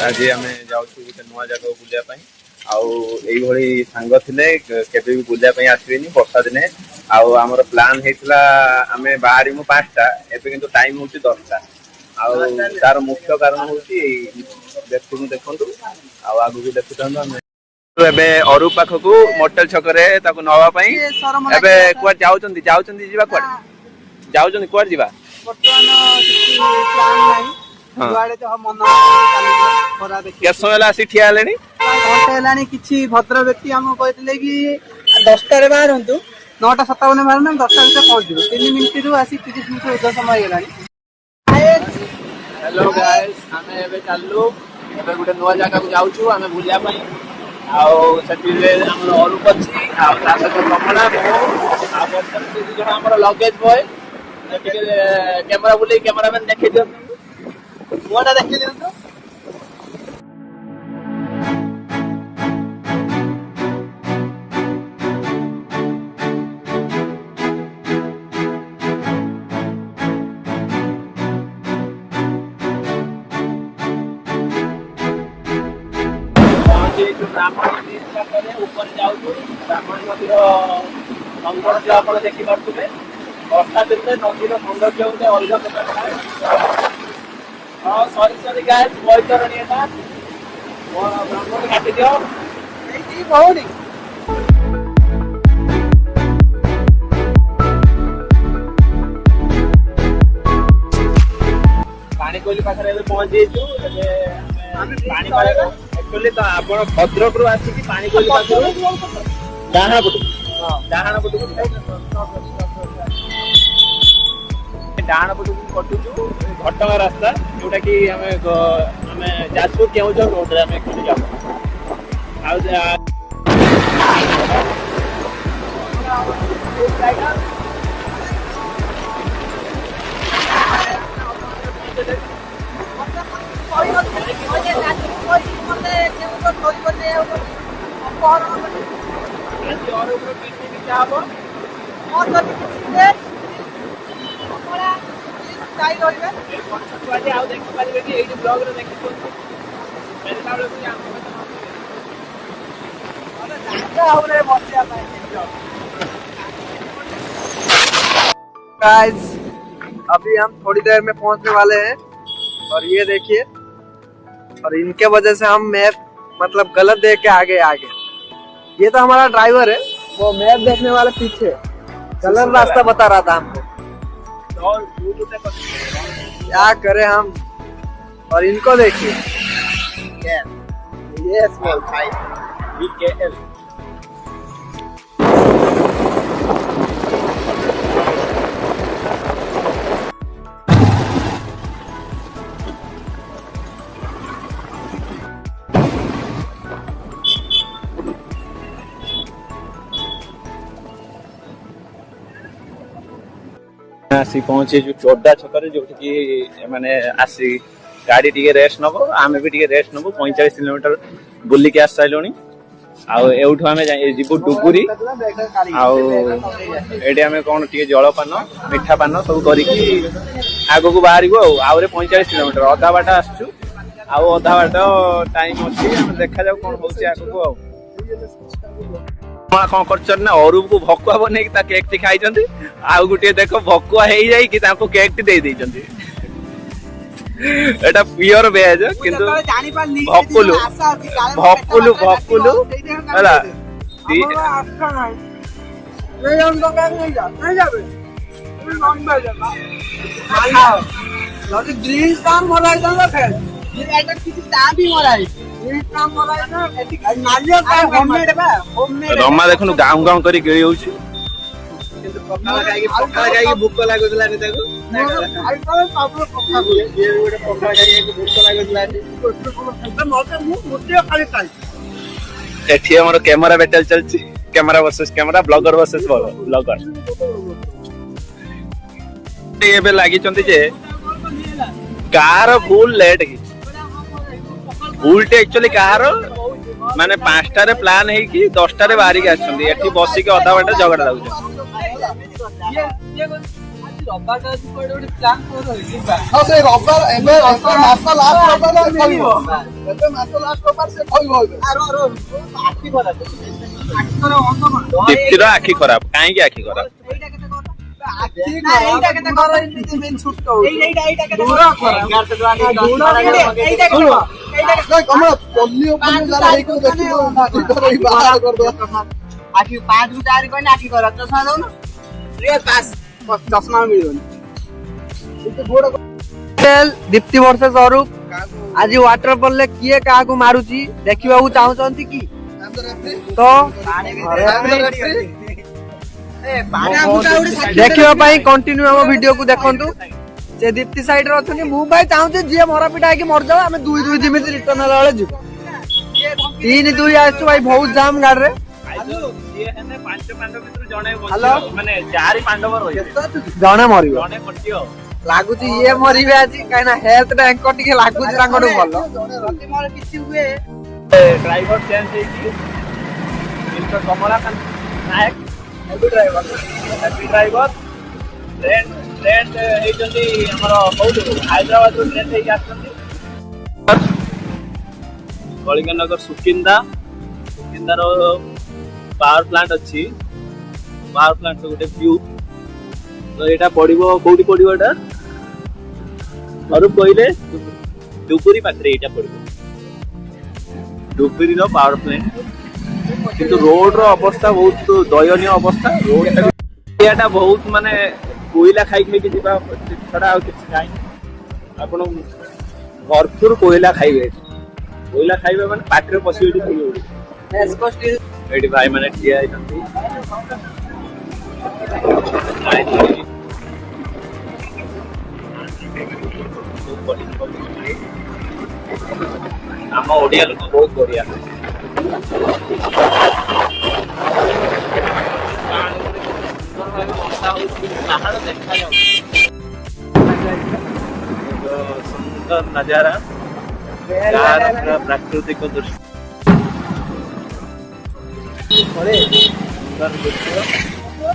आज आम जाऊँ गोटे नुआ जगह बुलायापी आईभली सांग थे केवे भी बुलायापी आसबेनि वर्षा दिने आमर प्लान होता आम बाहर 5टा एवं कि टाइम हूँ 10टा तार मुख्य कारण हूँ देखु देखु आगू देखुं एबे अरु पाखक मोटेल छकरे नापी एवं कुआ जावा कुआ जाऊँ कुआ जा केत समय आसी ठिया घंटे कि भद्र व्यक्ति आमको कहते कि 10टार बाहर 9टा 57 बाहर 10टा भितर पहुंचू 3 मिनिट रु आसी 30 मिनिट उर्ध समय हेलो गाइस आमे एबे चललु एबे गुटे नुआ जगह को जाउछु आमे बुलिया पई आउ सेटिले हमर अरूप अछि आउ तासे कपड़ा को आ बर्तन से जण हमर लगेज बॉय कैमरा बुले कैमरामैन देखि दियो नुआटा देखि दियो तो ब्राह्मण ऊपर जाऊँ ब्राह्मण नदी सौंदर्य आप देखिपे वर्षा दिन में नदी सौंदर्य गोटे अलग प्रकार हाँ सरी सरी गाय बैतरणी ब्राह्मण काटी दियो बहुत पानी कोइली पाखरे पहुंची पानी पाएगा एक्चुअली तो आप भद्रक रु आसिक पानी कोइली पाखरे डाहाण पटू डाहाण पटू डाहाण पटू कटुचु घटगाँ रास्ता जोटा कि आम जाजपुर केउझर रोड रे गाइस अभी हम थोड़ी देर में पहुंचने वाले हैं और ये देखिए और इनके वजह से हम मैप मतलब गलत देख के आगे ये तो हमारा ड्राइवर है वो मैप देखने वाले पीछे गलत रास्ता बता रहा था हमको क्या करें हम और इनको देखिए ये स्मॉल BKL आसी पहुंचे जो चोरदा छक जो मैंने आसी गाड़ी टी रेस्ट नब आम भी टी रेस्ट नबू 45 किलोमीटर बुलिक आस सारे आउठू आम जीवु डुगुरी आम कौन टे जलपान मिठा पान सब कर बाहर आउे 45 किलोमीटर अधा बाट आसचु अधा बाट टाइम अच्छी देखा जाऊ कौन हो कौन कर अरूप को भकुआ बनई केक टी खाई आउ गोटे देख भकुआ हो जाए केक टी दे एटा प्योर वेज किंतु भकुलु भकुलु भकुलु हैला रमा देखु गाँव गाँव कर भूक लगुला कैमरा बैटल चलती camera versus camera blogger versus blogger ये लगी कार फुल लेट फुल एक्चुअली कार माने 5टारे प्लान है कि 10टारे बाहर के आछंती एठी बसी के अधा बाटे झगड़ा लागु ହଁ ସେ ରବିବାର ଏବେ ମାସ ଲାଷ୍ଟ ରବିବାର କହିବ ଏବେ ମାସ ଲାଷ୍ଟ ରବିବାର ସେ କହିବ ଦୀପ୍ତିର ଆଖି ଖରାପ କାହିଁକି ଆଖି ଖରାପ କମଳ ପଲ୍ଲୀ ଉପରେ ଯାରା ହେଇକି ଦେଖିବ ବାହାର କରିଦେବା ଆଖି 5 ରୁ 4 କହିଲେ ଆଖି ଖରାପ ଚଷମା ଦଉନ ଚଷମା ମିଳିବନି दीप्ति वर्सेस अरूप आज वाटरफॉल ले किए काहाकू मारुची देखिबा चाहूचंती की तो देखिबा पई कंटिन्यू हम वीडियो को देखंतु जे दीप्ति साइड रे अछनी मु भाई चाहूचे जे मरा पिटा की मर जाओ हमें 2-2 जिमिति रिटर्न होला वाले जी 3-2 आछू भाई बहुत जाम गाड़ रे ये हेने 5 पांडव मित्र जणे माने 4 पांडव रही जणे मरियो जणे कटियो लागुची ये मरिबे आज काइना हेल्थ टैंक टिके लागुची तांगडू भलो ଯଦି ମୋର କିଛି ହୁଏ ड्राइवर चेंज हे की मिस्टर कमलाकांत नायक हेवी ड्राइवर ट्रेन हे जंदी हमर बहुत हैदराबाद रो ट्रेन हे आछंती कलिंगनगर सुकिंदा रो पावर प्लांट अच्छी पावर प्लांट गोटे व्यू तो यहाँ पड़ो कौटी पड़ो एटा और कहले डुबुरी पाखे यहाँ पड़ो डुबुरी पावर प्लांट किंतु रोड रो अवस्था बहुत दयनीय अवस्था रोड एरिया बहुत माने कोयला खाई खाई छड़ा आप भरपूर कोयला खाइबे माने पाटे पशि एटी भाई माने ठिया आइतंती आम ओडिया लोक बहुत बढ़िया सुंदर नजारा प्राकृतिक दृश्य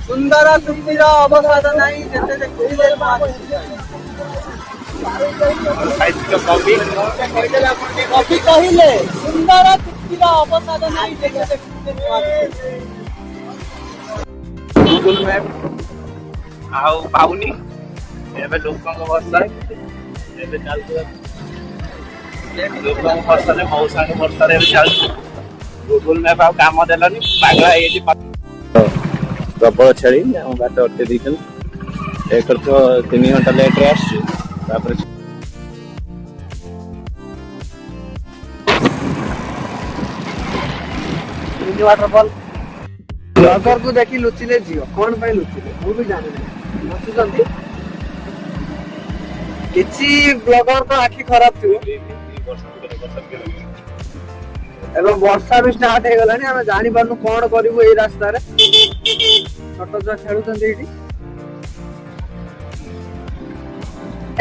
ସୁନ୍ଦର ତୃପ୍ତିର ଅବସାଦ ନାହିଁ ଯେତେ ଦେଖିଲେ କବି କହିଲେ ସୁନ୍ଦର ତୃପ୍ତିର ଅବସାଦ ନାହିଁ ଯେତେ ଦେଖିଲେ ଗୁଗଲ ମ୍ୟାପ ଆଉ ପାଉନି ଏବେ ଲୋକଙ୍କ ବର୍ଷା ଏବେ ଚାଲୁଥିଲା ଲୋକଙ୍କ ବର୍ଷାରେ ମୌସୁମୀ ବର୍ଷାରେ ଏବେ ଚାଲୁଛି ଗୁଗଲ ମ୍ୟାପ ଆଉ କାମ ଦେଲାନି ପାଗଳା ହେଇଯାଇଛି प्रबल छेली बाट अटे देते एक 3 घंटा लेट रे वाटरफॉल ब्लॉगर को देखी लुचिले जियो कौन भाई लुचिले मु भी जाने लुचुचंती किछि ब्लॉगर तो आखि खराब थियो एवं वर्षा भी स्टार्ट हो गलानी हमें जानी पारनु कोन करिवो ए रास्ता रे छोट छोट खेलुचंती एठी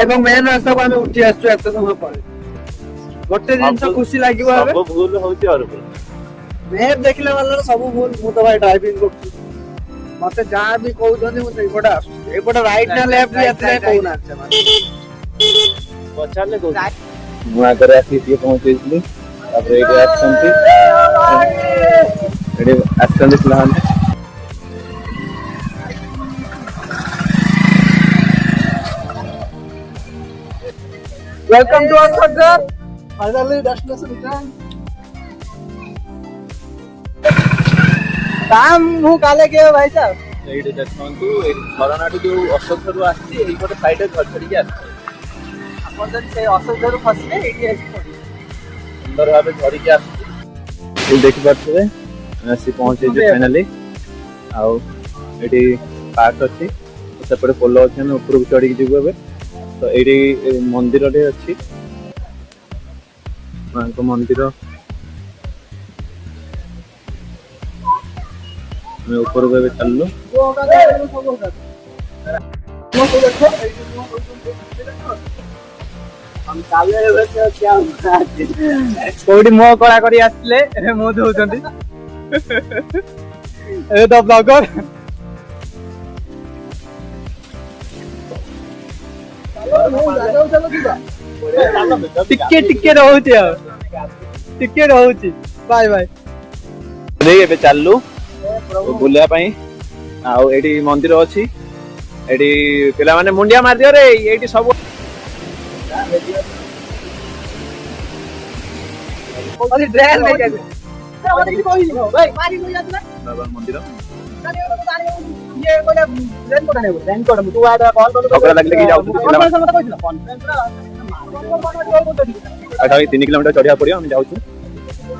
एवं मेन रास्ता को हमें उठी आसु एत समय पर गोटे दिन से खुशी लागिवो हबे सब भूल होची और मैप देखले वाला सब भूल मु तो भाई ड्राइविंग करछु मते जहां भी कहउ जने मु एपटा आसु एपटा राइट ना लेफ्ट भी एतले कहउ ना छै माने पचाले को मु आगर आसी के पहुंचेइली तापर एटे आछंती plan welcome to our sir finally destination return काम मु काले के भाई साहब एटे देखंतु ए झरनाटू जो अशोकरू आछि एई पटे साइड घर छड़ी के आछि अपन जन से असोजरू फसले एठी आसी पड़ी सुंदर भाबे झड़ी के आछि देखि पाछे आसी पहुंचे जे फाइनली आउ एटी पार्क अछि सेपटे पोलो अछि हम ऊपर चढ़ी के जीबो तो एटी मंदिर रे अछि मां को मंदिर मैं ऊपर को चललो हम काले रे क्या कोडी मो कला करी आसले ए मो दउचंती ए द ब्लॉगर ଟିକେ ଟିକେ ରହୁଛି ଆଉ ଟିକେ ରହୁଛି ବାଏ ବାଏ ଏବେ ଚାଲୁ ବୁଲିବା ପାଇଁ। ଆଉ ଏଠି ମନ୍ଦିର ଅଛି, ଏଠି ପିଲାମାନେ ମୁଣ୍ଡିଆ ମାରିଦିଅ ରେ, ଏଇଠି ସବୁ ବାବା ମନ୍ଦିର ଝଗଡ଼ା ଲାଗିଲେ କି ଯାଉଛନ୍ତି ପିଲାମାନେ। 3 କିଲୋମିଟର ଚଢିବାକୁ ପଡିବ, ଆମେ ଯାଉଛୁ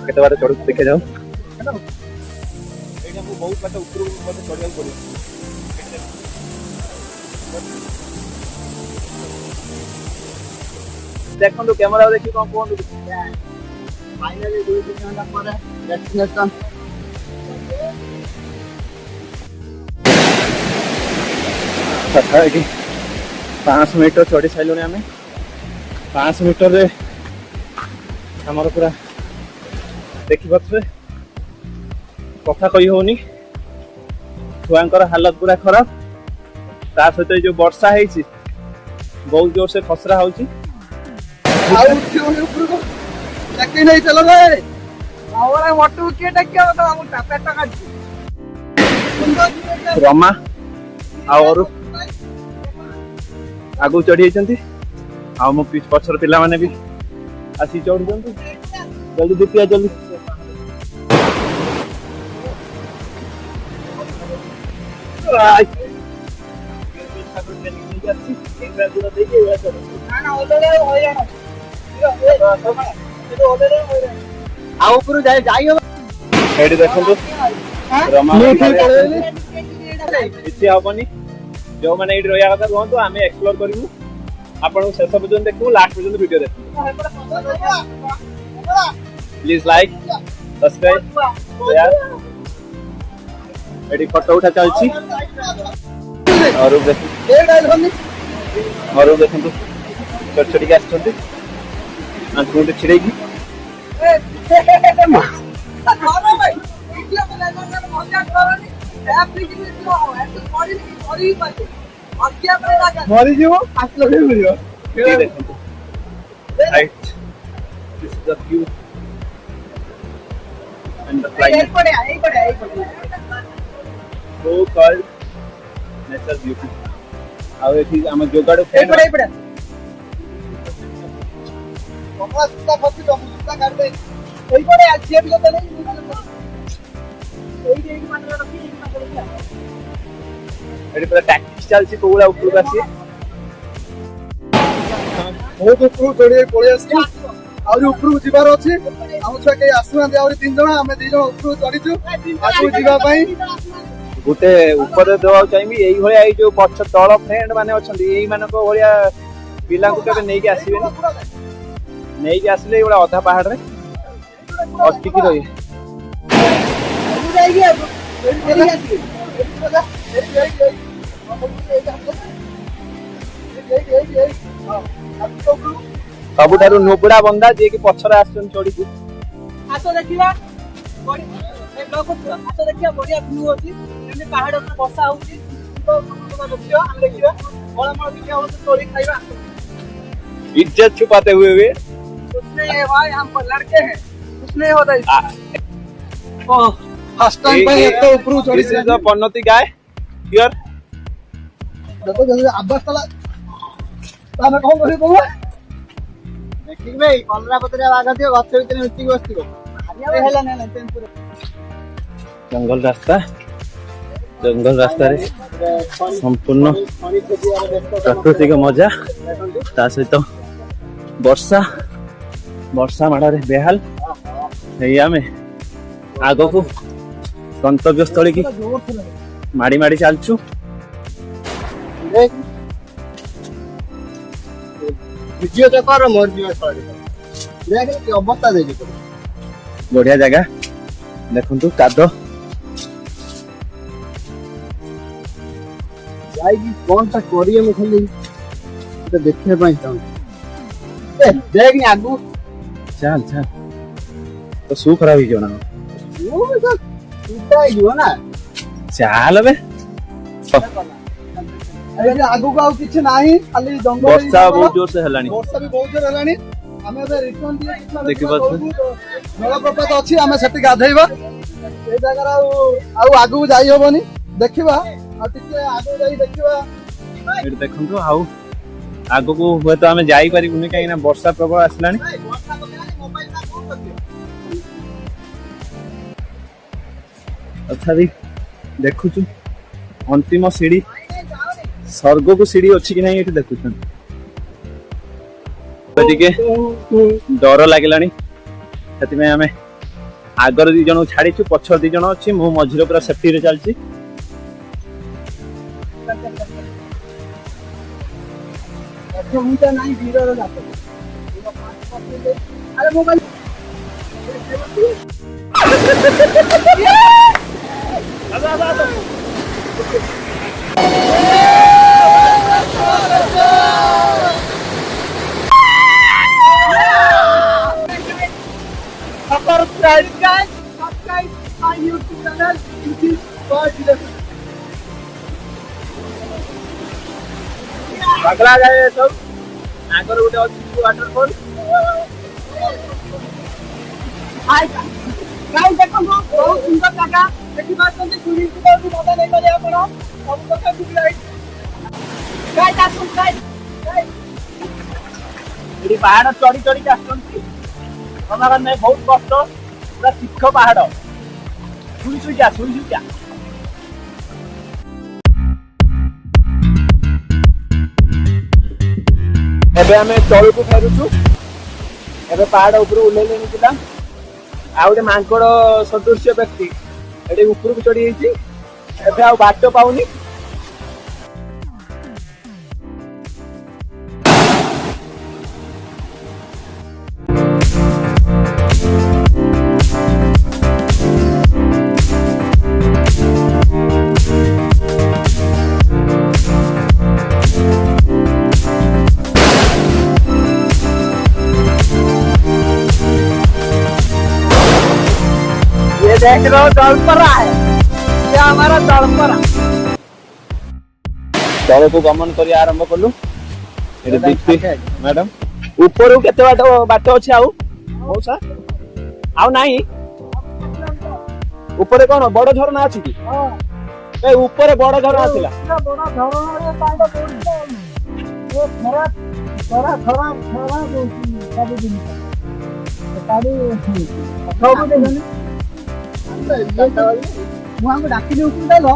କେତେ ବାଟ ଚଢୁଛୁ ଦେଖେ ଯାଉ। ବହୁତ ବାଟ ଉପରକୁ ଚଢିବାକୁ ପଡିବ। ଦେଖନ୍ତୁ କ୍ୟାମେରା ଦେଖି କଣ କୁହନ୍ତୁ। फाइनली 2-3 घंटा पर डेस्टिनेशन तथापि 500 मीटर चढ़ी सारे आम 500 मीटर रे आमर पूरा देखिपे कथा कही होनी छुआंकर हालत पूरा खराब। ता सहित जो वर्षा है बहुत जोर से खसरा होची। नहीं चलो रे रमा और आगु चढ़ी मो पछर पिला माने भी आसी चढ़ जल्दी दीपिया जल्दी देखो किसी हेनी जो मैंने रहा कथा कहतु आम एक्सप्लोर करूँ आपको शेष पर्यटन देखू लास्ट पर्यटन वीडियो देखू। Please like subscribe share. एडी फोटो उठा चलती और देखो छोट छोटी आसुँच छिड़े जोगाड़ टैक्टिक्स चलती कोला ऊपर आसी बहुत ऊपर चढ़ी पड़े ऊपर जीवार अच्छे आम छुआ कहीं आसुना 3 जन आम 2 जन ऊपर चढ़ीचु आगू जावाई गोटे ऊपर देवा चाहिए यही भाया जो पछ तल फ्रेंड माने अच्छा यही मानक भाया पिला नहीं आसबे नहीं आसले अधा पहाड़ रे अटकी रही सबुठ नुबड़ा बंदा जी की पछर आस चढ़ी बढ़िया व्यू अच्छी पहाड़ बसा इज्जत छुपाते हुए भी कुछ नहीं है भाई, हम लड़के हैं, कुछ नहीं होता इससे। फर्स्ट टाइम पे तो ऊपर चढ़ी दिस इज द पन्नती गाय हियर देखो जैसे आवाज तला ताने कौन करे बोल देखि भाई कलरा पतरे आगा दियो गछ भीतर मिट्टी बसतियो ए हेला ना पूरा जंगल रास्ता रे संपूर्ण प्राकृतिक मजा ता सहित वर्षा माड़ा रे बेहाल आमे आग को गंतव्य स्थल की माड़ी माड़ी चलचु। वीडियो तो कर मोर जीव देख के अवस्था दे बढ़िया जगह देखंतु कादो जाएगी कौन सा करिए मैं खाली तो देखने पाई चाहूं देख नहीं आगू चल तो सु खराब हो ना वो तो टूटा ही हो ना चल बे ଏଠି ଆଗକୁ ଆଉ କିଛି ନାହିଁ ଖାଲି ଜଙ୍ଗଲ ବର୍ଷା ବହୁତ ଜୋର ସେ ହେଲାଣି। ବର୍ଷା ବି ବହୁତ ଜୋର ହେଲାଣି। ଆମେ ଏବେ ରିଟର୍ନ ଦେଖିପାରୁଛୁ। ଜଳପ୍ରପାତ ଅଛି ଆମେ ସେଠି ଗାଧେଇବା। ଏ ଜାଗାରେ ଆଉ ଆଗକୁ ଯାଇ ହବନି। ଦେଖିବା ଆଉ ଟିକେ ଆଗକୁ ଯାଇ ଦେଖିବା। ଏଠି ଦେଖନ୍ତୁ ଆଉ ଆଗକୁ ହୁଏତ ଆମେ ଯାଇପାରିବୁନି କାହିଁକି ନା ବର୍ଷା ପ୍ରବଳ ଆସିଲାଣି। ତଥାପି ଦେଖୁଛୁ ଅନ୍ତିମ ସିଢି ସ୍ୱର୍ଗକୁ ସିଢି ଅଛି କି ନାହିଁ ଏଠି ଦେଖୁଛନ୍ତି। ଟିକେ ଡର ଲାଗିଲାଣି ସେଥିପାଇଁ ଆମେ ଆଗର 2 ଜଣକୁ ଛାଡିଛୁ, ପଛ 2 ଜଣ ଅଛି, ମୁଁ ମଝିରେ ପୁରା ସେଫ୍ଟିରେ ଚାଲିଛି। Subscribe my YouTube channel, which is Bird Relations. ପାଗଳା ଯାଏ ସବୁ ଆଗର ଗୋଟେ ଅଛି ୱାଟରଫଲ। ଗାଈ ଦେଖନ୍ତୁ ବହୁତ ସୁନ୍ଦର ଜାଗା ଦେଖିପାରୁଛନ୍ତି। ସୁଇମିଂ ପୁଲରୁ ମଜା ନେଇପାରିବେ ଆପଣ। ସବୁ କଥା ସୁବିଧା ଗାଈ ଆସନ୍ତୁ ଗାଈ। ଏଠି ପାହାଡ ଚଢି ଚଢିକି ଆସୁଛନ୍ତି। ତମର ନାହିଁ ବହୁତ କଷ୍ଟ, ପୁରା ତୀଖ ପାହାଡ। ଶୁଣି ଶୁଇଯା। ଏବେ ଆମେ ତଳକୁ ଫେରୁଛୁ। ଏବେ ପାହାଡ ଉପରୁ ଓହ୍ଲେଇଲେଣି ପିଲା। ଆଉ ଗୋଟେ ମାଙ୍କଡ ସଦୃଶ୍ୟ ବ୍ୟକ୍ତି ଏଠି ଉପରକୁ ଚଢି ଯାଇଛି। ଏବେ ଆଉ ବାଟ ପାଉନି। देख रहे हो जलपरा है, ये हमारा जलपरा। तलକୁ ଗମନ କରି ଆରମ୍ଭ କଲୁ। ଏଠି ଦୀପ୍ତି ମ୍ୟାଡାମ ଉପରୁ କେତେ ବାଟ ଅଛି ଆଉ ମଉସା? ଆଉ ନାହିଁ। ଉପରେ କଣ ବଡ ଝରଣା ଅଛି କି? ଏ ଉପରେ ବଡ ଝରଣା ଥିଲା। ବଡ ଧରଣରେ ପାଣି ପଡୁଛି। ଏ ଖରା ଦଉଛି ସବୁଦିନ। ପାଣି ସବୁଦିନ ମୁଁ ଆମକୁ ଡାକିଲି ଉପରୁ ଦେଲ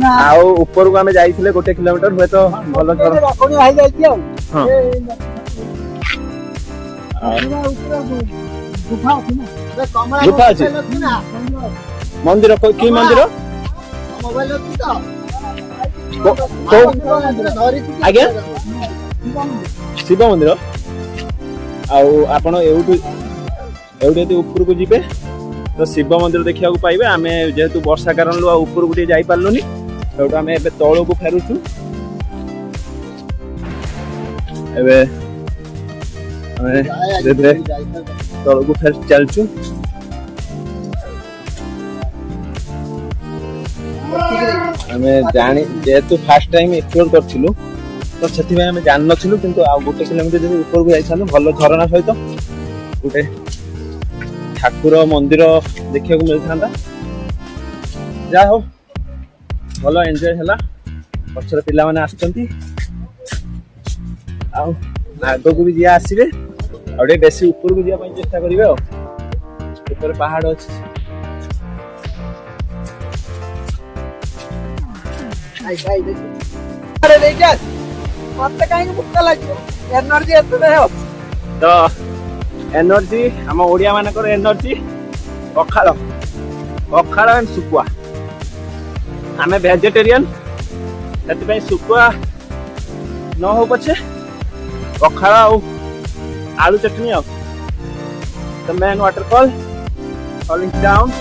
ନା। ଆଉ ଉପରକୁ ଆମେ ଯାଇଥିଲେ 1 କିଲୋମିଟର ହୁଏତ ଭଲ ଝରଣା ରକଣି ହେଇଯାଇଛି ଆଉ। ହଁ। ଗୁଫା ଅଛି ନା ଗୁଫା ଅଛି। ମନ୍ଦିର କି ମନ୍ଦିର? ମୋବାଇଲ ଅଛି ତ ଆଜ୍ଞା ଶିବ ମନ୍ଦିର। ଆଉ ଆପଣ ଏଉଠୁ ଯଦି ଉପରକୁ ଯିବେ ତ ଶିବ ମନ୍ଦିର ଦେଖିବାକୁ ପାଇବେ। ଆମେ ଯେହେତୁ ବର୍ଷା କାରଣରୁ ଆଉ ଉପରକୁ ଟିକେ ଯାଇପାରିଲୁନି, ସେଉଠୁ ଆମେ ଏବେ ତଳକୁ ଫେରୁଛୁ। ଏବେ ଆମେ ଧୀରେ ତଳକୁ ଚାଲିଛୁ। ଆମେ ଯେହେତୁ ଫାର୍ଷ୍ଟ ଟାଇମ ଏକ୍ସପ୍ଲୋର କରିଥିଲୁ ତ ସେଥିପାଇଁ ଆମେ ଜାଣିନଥିଲୁ, କିନ୍ତୁ ଆଉ 1 କିଲୋମିଟର ଯଦି ଉପରକୁ ଯାଇଥାନ୍ତୁ ଭଲ ଝରଣା ସହିତ ଗୋଟେ ଠାକୁର ମନ୍ଦିର ଦେଖିବାକୁ ମିଳିଥାନ୍ତା। ଯାହା ହଉ ଭଲ ଏନ୍ଜୟ ହେଲା। ପଛରେ ପିଲାମାନେ ଆସିଛନ୍ତି, ଆଉ ଆଗକୁ ବି ଯିଏ ଆସିବେ ଆଉ ଟିକେ ବେଶୀ ଉପରକୁ ଯିବା ପାଇଁ ଚେଷ୍ଟା କରିବେ। ଆଉ ଉପରେ ପାହାଡ ଅଛି। ମତେ କାହିଁକି ଭୋକ ଲାଗିବ? ଏନର୍ଜି ଏତେ ଅଛି ତ ଏନର୍ଜି ଆମ ଓଡିଆ ମାନଙ୍କର ଏନର୍ଜି ପଖାଳ ଆଣ୍ଡ ଶୁଖୁଆ। ଆମେ ଭେଜିଟେରିଆନ, ସେଥିପାଇଁ ଶୁଖୁଆ ନ ହଉ ପଛେ ପଖାଳ ଆଉ ଆଳୁ ଚଟଣି। ଆଉ ଦ ମେନ୍ ୱାଟରଫଲ୍ falling down।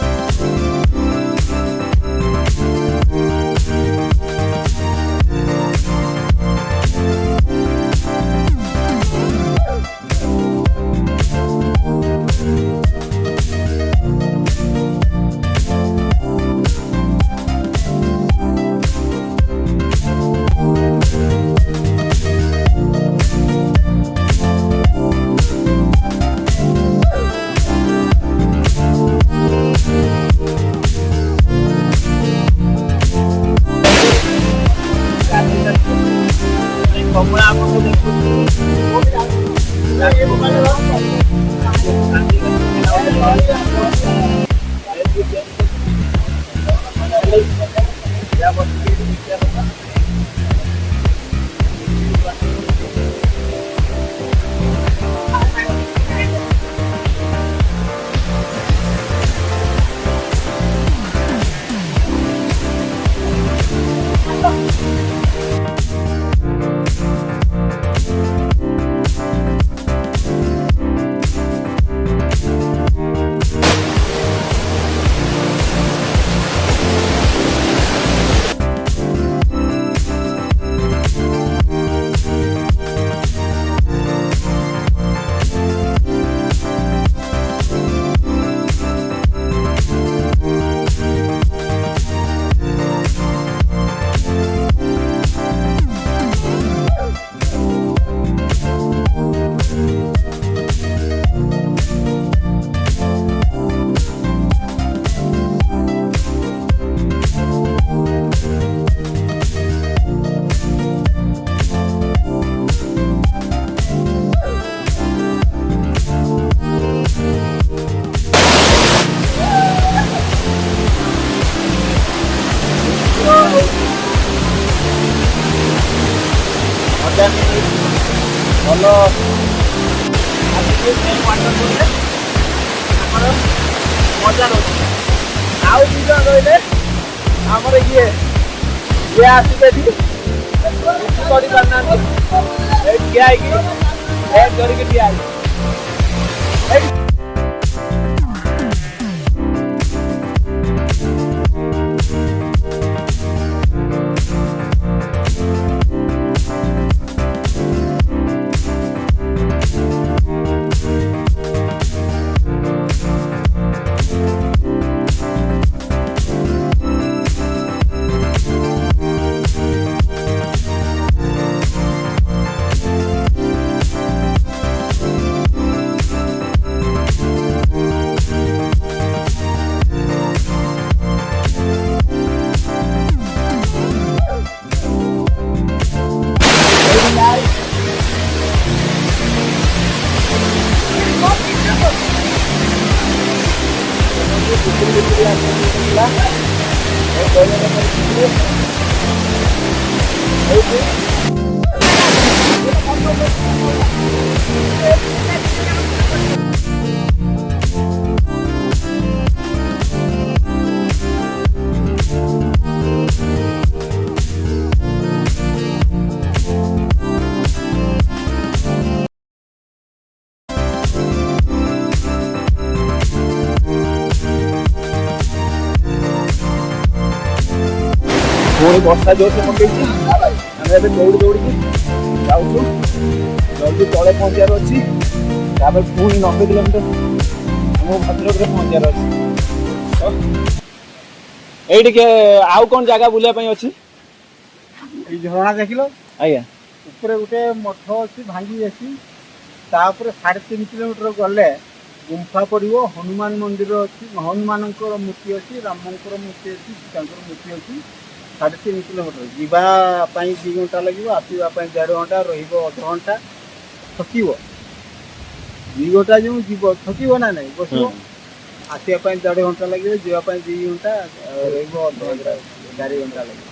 ଭଲ ଆମର ମଜା ରହୁଛି। ଆଉ ଦି ଜଣ ରହିଲେ ଆମର ଇଏ ଆସିବେ ଏଠି କିଛି କରିପାରୁନାହାନ୍ତି, ଏଇ ଠିଆ ହେଇକି ଧରିକି ଠିଆ ହେଇକି ପୁଣି ବର୍ଷା ଜୋରସେ ପକେଇଛି। ଆମେ ଏବେ ଦୌଡ଼ିକି ଯାଉଛୁ, ଜଲ୍ଦି ତଳେ ପହଞ୍ଚିବାର ଅଛି। ତାପରେ ପୁଣି 90 କିଲୋମିଟର ଆମ ଭଦ୍ରକରେ ପହଞ୍ଚିବାର ଅଛି। ଏଇଠି ଆଉ କ'ଣ ଜାଗା ବୁଲିବା ପାଇଁ ଅଛି? ଏଇ ଝରଣା ଦେଖିଲ? ଆଜ୍ଞା, ଉପରେ ଗୋଟେ ମଠ ଅଛି ଭାଙ୍ଗି ଯାଇଛି। ତାପରେ 3.5 କିଲୋମିଟର ଗଲେ ଗୁମ୍ଫା ପଡ଼ିବ। ହନୁମାନ ମନ୍ଦିର ଅଛି, ହନୁମାନଙ୍କର ମୂର୍ତ୍ତି ଅଛି, ରାମଙ୍କର ମୂର୍ତ୍ତି ଅଛି, ସୀତାଙ୍କର ମୂର୍ତ୍ତି ଅଛି। 3.5 କିଲୋମିଟର ଯିବା ପାଇଁ 2 ଘଣ୍ଟା ଲାଗିବ, ଆସିବା ପାଇଁ 1.5 ଘଣ୍ଟା, ରହିବ ଅଧଘଣ୍ଟା। ଥକିବ 2 ଘଣ୍ଟା ଯେଉଁ ଯିବ ଥକିବ ନା ନାହିଁ, ବସିବ। ଆସିବା ପାଇଁ 1.5 ଘଣ୍ଟା ଲାଗିବ, ଯିବା ପାଇଁ 2 ଘଣ୍ଟା, ରହିବ ଅଧଘଣ୍ଟା, 4 ଘଣ୍ଟା ଲାଗିବ।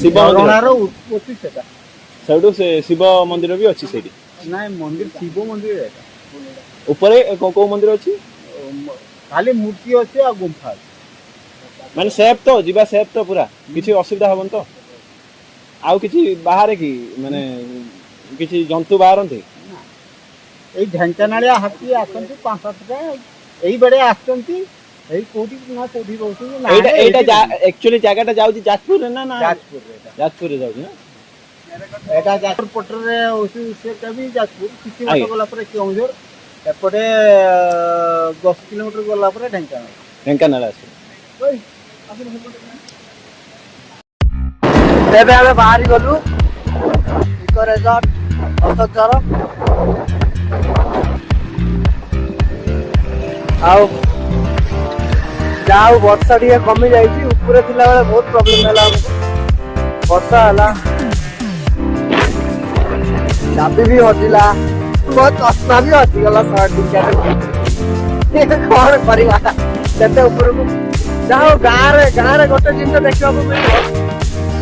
ଶିବ ଝରଣାର ଉତ୍ପତ୍ତି ସେଟା। ସେଇଠୁ ସେ ଶିବ ମନ୍ଦିର ବି ଅଛି ସେଇଠି? ନାଇଁ, ମନ୍ଦିର ଶିବ ମନ୍ଦିର ଏଟା। ଉପରେ କୋଉ ମନ୍ଦିର ଅଛି? ଖାଲି ମୂର୍ତ୍ତି ଅଛି ଆଉ ଗୁମ୍ଫା ଅଛି। ମାନେ ସେଫ୍ ତ, ଯିବା ସେଫ୍ ତ, ପୁରା କିଛି ଅସୁବିଧା ହବନି ତ? ଆଉ କିଛି ବାହାରେ କି, ମାନେ କିଛି ଜନ୍ତୁ ବାହାରନ୍ତି? ଏଇ ଢେଙ୍କାନାଳିଆ ହାତୀ ଆସନ୍ତି 5-7ଟା, ଏଇ ବେଡେ ଆସୁଛନ୍ତି। ଏଇ କୋଉଠି ନା କୋଉଠି ରହୁଛନ୍ତି। ଏଇଟା ଆକ୍ଚୁଆଲି ଜାଗାଟା ଯାଉଛି ଯାଜପୁରରେ ନା? ଯାଜପୁରରେ ଯାଉଛି ନା? ଏଇଟା ଯାଜପୁର ପଟରେ ହଉଛି, ସେଟା ବି ଯାଜପୁର। କିଛି ବାଟ ଗଲା ପରେ କେଉଁଝର, ଏପଟେ 10 କିଲୋମିଟର ଗଲା ପରେ ଢେଙ୍କାନାଳ ଆସିବ। ଏବେ ଆମେ ବାହାରି ଗଲୁ ଇକୋ ରେଜର୍ଟ ଅଶୋକଝର। ଆଉ ଯାହା ହଉ ବର୍ଷା ଟିକେ କମି ଯାଇଛି। ଉପରେ ଥିଲାବେଳେ ବହୁତ ପ୍ରୋବ୍ଲେମ ହେଲା ଆମକୁ। ବର୍ଷା ହେଲା ଚାବି ବି ହଜିଲା ମୋ ଚଷମା ବି ହଜିଗଲା 100 ଟିକିଆ କଣ କରିବା ସେତେ ଉପରକୁ ଯାହା ହଉ ଗାଁରେ ଗୋଟେ ଜିନିଷ ଦେଖିବାକୁ ମିଳିବ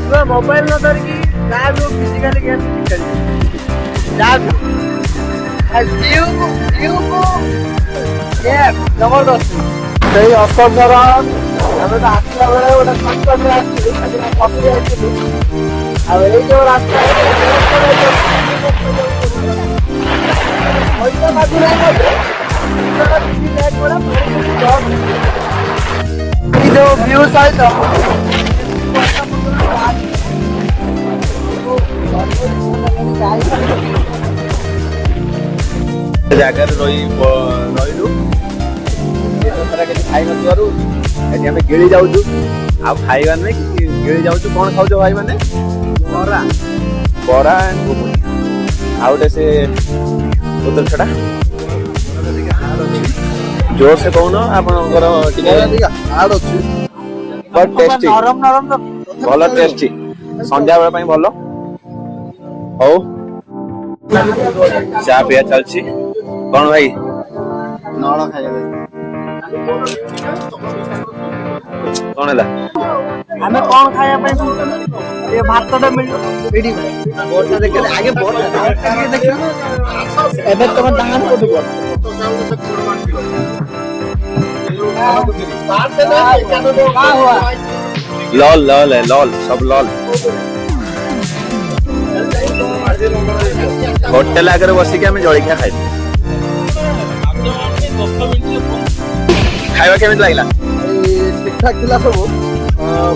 ତୁମେ ମୋବାଇଲ ନ ଧରିକି ଯାହା ବି ଫିଜିକାଲି ଗେମ୍ ଖେଳିବ ଯାହା ବି ଜବରଦସ୍ତ ସେଇ ଅଶୋକର ଆମେ ତ ଆସିଲା ବେଳେ ଗୋଟେ ସଂକଟରେ ଆସିଥିଲୁ ସେଠି ଫସି ଯାଇଥିଲୁ ଆଉ ଏଇ ଯୋଉ ରାସ୍ତା ପଇସା ମାଗୁନାହିଁ ଏଇ ଯୋଉ ଭିଉ ସହିତ ଜାଗାରେ ରହିଲୁ କିଛି ଖାଇନଥିବାରୁ ଏଠି ଆମେ ଗିଳି ଯାଉଛୁ ଆଉ ଖାଇବା ନାହିଁ ଗିଳି ଯାଉଛୁ। କଣ ଖାଉଛ ଭାଇ ମାନେ? ବରା ଆଉ ଗୋଟେ ସେ ବୋତଲ ଛଡା ଜୋର ସେ କହୁନ ଆପଣଙ୍କର ଟିକେ ହାର୍ଡ ଅଛି ବହୁତ ଟେଷ୍ଟି ଭଲ ଟେଷ୍ଟି ସନ୍ଧ୍ୟା ବେଳ ପାଇଁ ଭଲ। ହଉ ଚା ପିଆ ଚାଲିଛି। କଣ ଭାଇ ନଳ ଖାଇବା କଣ ହେଲା? ଆମେ କଣ ଖାଇବା ପାଇଁ ଏ ଭାତଟା ମିଳିବ ଏଇଠି ବୋର୍ଡଟା ଦେଖିଲେ ଆଗେ ବୋର୍ଡଟା ଦେଖିବ ଏବେ ତମ ଦାମ କୋଉଠି ବୋର୍ଡ लॉल लॉल है लॉल सब लॉल होटेल आगे बसिक आम जलिया खाइ खाଇବା କେମିତି ଲାଗିଲା? ଠିକ ଠାକ ଥିଲା ସବୁ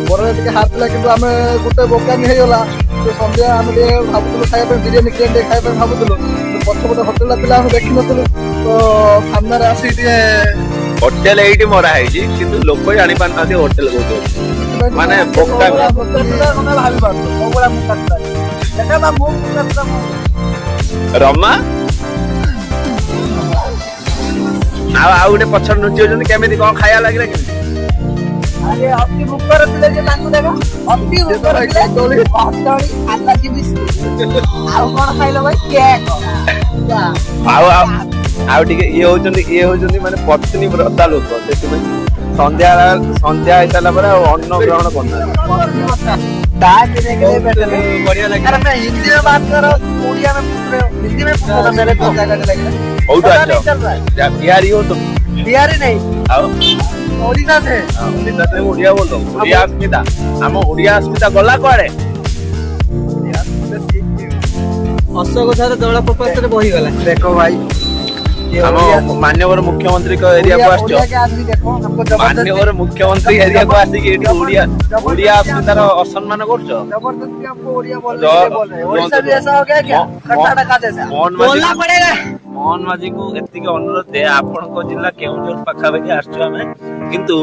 ବରାରେ ଟିକେ ହାତ ଥିଲା କିନ୍ତୁ ଆମେ ଗୋଟେ ବୋକାମି ହେଇଗଲା ସନ୍ଧ୍ୟା ଆମେ ଟିକେ ଭାବୁଥିଲୁ ଖାଇବା ପାଇଁ ବିରିୟାନୀ ଟିକେ ଖାଇବା ପାଇଁ ଭାବୁଥିଲୁ ପଛପଟେ ହୋଟେଲଟା ଥିଲା ଆମେ ଦେଖିନଥିଲୁ ତ ସାମ୍ନାରେ ଆସିକି ଟିକେ ହୋଟେଲ ଏଇଠି ମରା ହେଇଛି କିନ୍ତୁ ଲୋକ ଜାଣି ପାରୁନାହାନ୍ତି ହୋଟେଲ କୋଉଠି ଅଛି ମାନେ ବୋକା ଭାବି ପାରୁଛ ସବୁବେଳେ ରମା ଆଉ ଗୋଟେ ପଛରେ ନୁଚି ଅଛନ୍ତି କେମିତି କଣ ଖାଇବା ଲାଗିଲା କେମିତି? ଅତି ଭୋକର ଥିଲେ ଯେ ତାଙ୍କୁ ଦେଖ ଅତି ଭୋକର ଥିଲେ କଦଳୀ ଖାଲାଜି ବିସ୍କୁଟ ଆଉ କଣ ଖାଇଲ ଭାଇ କେକ୍ ଆଉ ଟିକେ ଇଏ ହଉଛନ୍ତି ମାନେ ପତ୍ନୀ ବ୍ରତା ଲୋକ ସେଥିପାଇଁ ସନ୍ଧ୍ୟା ହେଇସାରିଲା ପରେ ଆଉ ଅନ୍ନ ଗ୍ରହଣ କରୁନାହାନ୍ତି। ବଢିଆ ଲାଗେ हिंदी में बात करो उड़िया में पूछ रहे हो हिंदी में पूछो तो मेरे को जगह लग रहा है बिहारी हो तुम? बिहारी नहीं आओ ओडिशा से ओडिया बोलो ओडिया अस्मिता हम ओडिया अस्मिता गला कुआड़े अशोक ठारे जलप्रपात रे बही गला देखो भाई हम माननीय मुख्यमंत्री को एरिया को आछो माननीय मुख्यमंत्री एरिया को आसी के ओडिया ओडिया अस्मितार असम्मान करछो जबरदस्ती हमको ओडिया बोल रहे हैं ओडिशा भी ऐसा हो गया क्या खट्टा डका जैसा बोलना पड़ेगा। मोहन माझी को एतिके अनुरोध है आपण को जिला केउंझर पाखा पाखी आछो हमें किंतु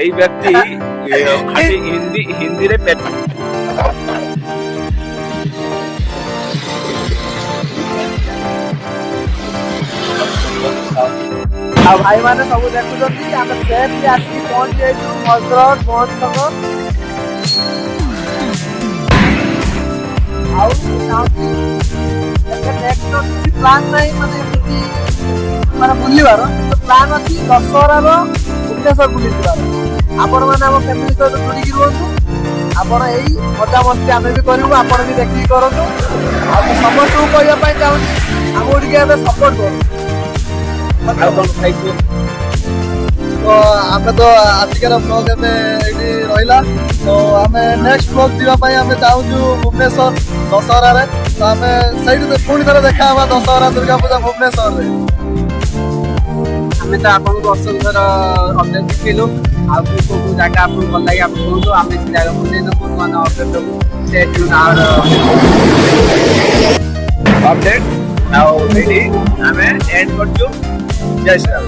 एई व्यक्ति खाली हिंदी रे पेट ଆଉ ଭାଇ ମାନେ ସବୁ ଦେଖୁଛନ୍ତି ଆମେ ସେଫଲି ଆସିକି ପହଞ୍ଚି ଯାଇଛୁ ଭଦ୍ରକ ମହୋତ୍ସବ ଆଉ ନେକ୍ସଟ କିଛି ପ୍ଲାନ୍ ନାହିଁ ମାନେ ଏମିତି ମାନେ ବୁଲିବାର କିନ୍ତୁ ପ୍ଲାନ୍ ଅଛି ଦଶହରାର ଭୁବନେଶ୍ୱର ବୁଲିଯିବାର ଆପଣମାନେ ଆମ ଫ୍ୟାମିଲି ସହିତ ଯୋଡ଼ିକି ରୁହନ୍ତୁ ଆପଣ ଏଇ ମଜାମସ୍ତି ଆମେ ବି କରିବୁ ଆପଣ ବି ଦେଖିକି କରନ୍ତୁ ଆଉ ମୁଁ ସମସ୍ତଙ୍କୁ କହିବା ପାଇଁ ଚାହୁଁଛି ଆମକୁ ଟିକେ ଏବେ ସପୋର୍ଟ କରୁ ଆଉ କଣ ଖାଇଛୁ? ତ ଆମେ ତ ଆଜିକାର ବ୍ଲଗ୍ ଏବେ ଏଇଠି ରହିଲା ତ ଆମେ ନେକ୍ସଟ ବ୍ଲଗ୍ ଯିବା ପାଇଁ ଆମେ ଚାହୁଁଛୁ ଭୁବନେଶ୍ୱର ଦଶହରାରେ ତ ଆମେ ସେଇଠି ପୁଣି ଥରେ ଦେଖା ହେବା ଦଶହରା ଦୁର୍ଗା ପୂଜା ଭୁବନେଶ୍ୱରରେ। ଆମେ ତ ଆପଣଙ୍କୁ ଅଶୋକ ଥର ଅପଡେଟ୍ ଦେଖେଇଲୁ ଆଉ କୋଉ କୋଉ ଜାଗା ଆପଣଙ୍କୁ ଭଲ ଲାଗେ ଆପଣ କୁହନ୍ତୁ ଆମେ ସେ ଜାଗାକୁ ନେଇ ନେବୁ ନୂଆ ନୂଆ ଅପଡେଟ୍ ଦେବୁ अपडेट आउ एडी हमें एंड करछु जय श्री राम।